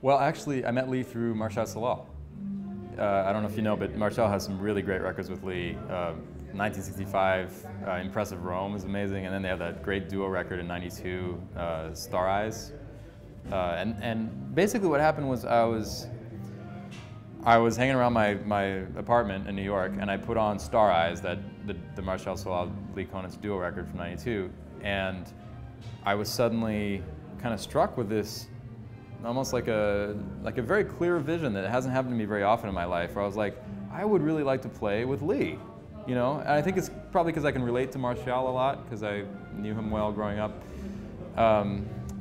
Well, actually, I met Lee through Marshall Salal. I don't know if you know, but Marshall has some really great records with Lee. 1965, Impressive Rome is amazing, and then they have that great duo record in '92, Star Eyes. And basically what happened was I was hanging around my apartment in New York, and I put on Star Eyes, the Marshall Salal Lee Konitz duo record from '92, and I was suddenly kind of struck with this, almost like a very clear vision that hasn't happened to me very often in my life, where I was like, I would really like to play with Lee, you know? And I think it's probably because I can relate to Marshall a lot, because I knew him well growing up.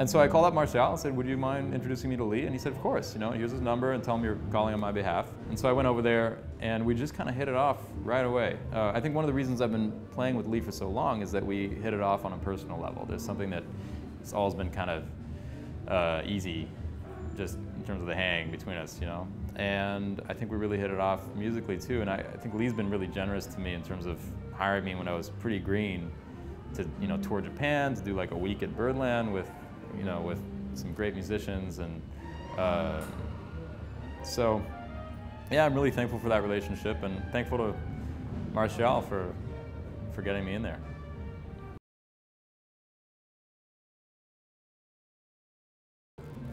And so I called up Marshall and said, would you mind introducing me to Lee? And he said, of course, you know, here's his number and tell him you're calling on my behalf. And so I went over there and we just kind of hit it off right away. I think one of the reasons I've been playing with Lee for so long is that we hit it off on a personal level. There's something that it's always been kind of easy, just in terms of the hang between us, you know. And I think we really hit it off musically too. And I think Lee's been really generous to me in terms of hiring me when I was pretty green to, you know, tour Japan, to do like a week at Birdland with, you know, with some great musicians. And so, yeah, I'm really thankful for that relationship and thankful to Marshall for getting me in there.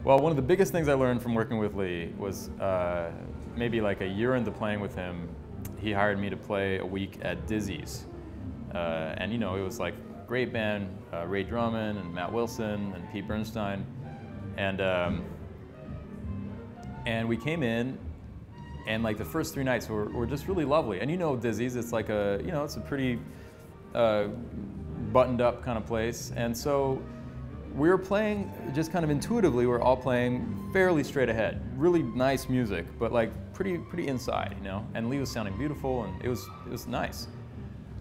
Well, one of the biggest things I learned from working with Lee was maybe like a year into playing with him, he hired me to play a week at Dizzy's. And you know, it was like a great band, Ray Drummond and Matt Wilson and Pete Bernstein. And we came in, and like the first 3 nights were just really lovely. And you know Dizzy's, it's like a, you know, it's a pretty buttoned up kind of place. And so we were playing just kind of intuitively, we're all playing fairly straight ahead. Really nice music, but like pretty inside, you know? And Lee was sounding beautiful and it was nice.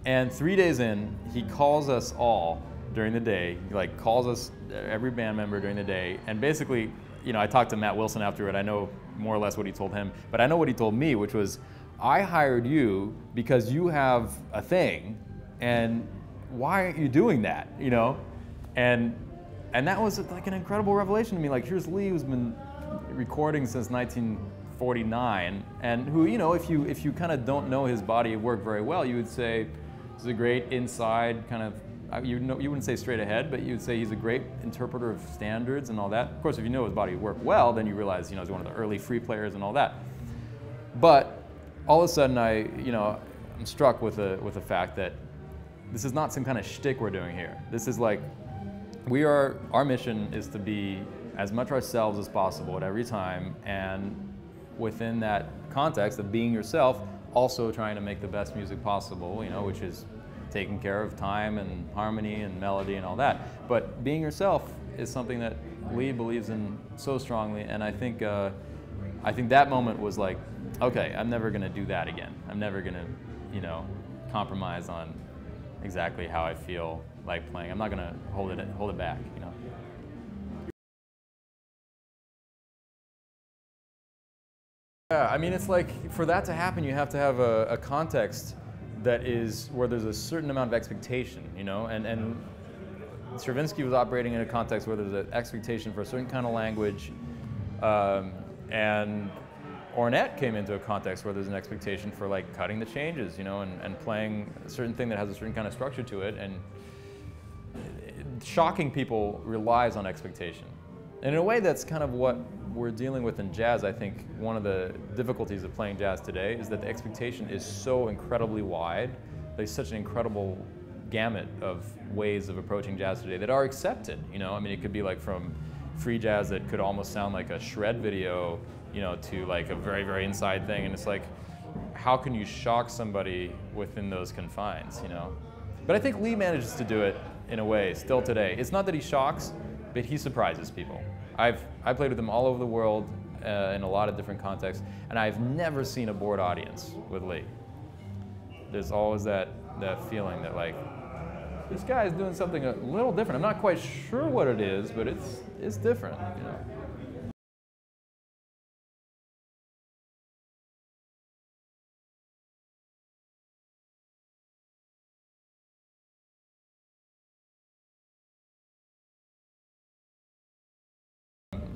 And 3 days in, he calls us all during the day. He like calls us, every band member during the day. And basically, you know, I talked to Matt Wilson afterward. I know more or less what he told him, but I know what he told me, which was, I hired you because you have a thing, and why aren't you doing that, you know? And that was like an incredible revelation to me. Like, here's Lee, who's been recording since 1949, and who, you know, if you kind of don't know his body of work very well, you would say he's a great inside kind of, you wouldn't say straight ahead, but you would say he's a great interpreter of standards and all that. Of course, if you know his body of work well, then you realize, you know, he's one of the early free players and all that. But all of a sudden, I'm struck with the fact that this is not some kind of shtick we're doing here. This is like, our mission is to be as much ourselves as possible at every time, and within that context of being yourself, also trying to make the best music possible, you know, which is taking care of time and harmony and melody and all that. But being yourself is something that Lee believes in so strongly, and I think that moment was like, okay, I'm never gonna do that again. I'm never gonna, you know, compromise on exactly how I feel like playing. I'm not gonna hold it back, you know. Yeah, I mean, it's like, for that to happen, you have to have a context that is where there's a certain amount of expectation, you know, and Stravinsky was operating in a context where there's an expectation for a certain kind of language, and Ornette came into a context where there's an expectation for like cutting the changes, you know, and playing a certain thing that has a certain kind of structure to it, and shocking people relies on expectation. And in a way, that's kind of what we're dealing with in jazz. I think one of the difficulties of playing jazz today is that the expectation is so incredibly wide. There's such an incredible gamut of ways of approaching jazz today that are accepted, you know. I mean, it could be like from free jazz that could almost sound like a shred video, you know, to like a very inside thing. And it's like, how can you shock somebody within those confines, you know? But I think Lee manages to do it in a way still today. It's not that he shocks, but he surprises people. I played with him all over the world in a lot of different contexts, and I've never seen a bored audience with Lee. There's always that feeling that like, this guy is doing something a little different. I'm not quite sure what it is, but it's different, you know.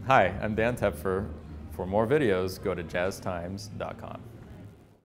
Hi, I'm Dan Tepfer. For more videos, go to jazztimes.com.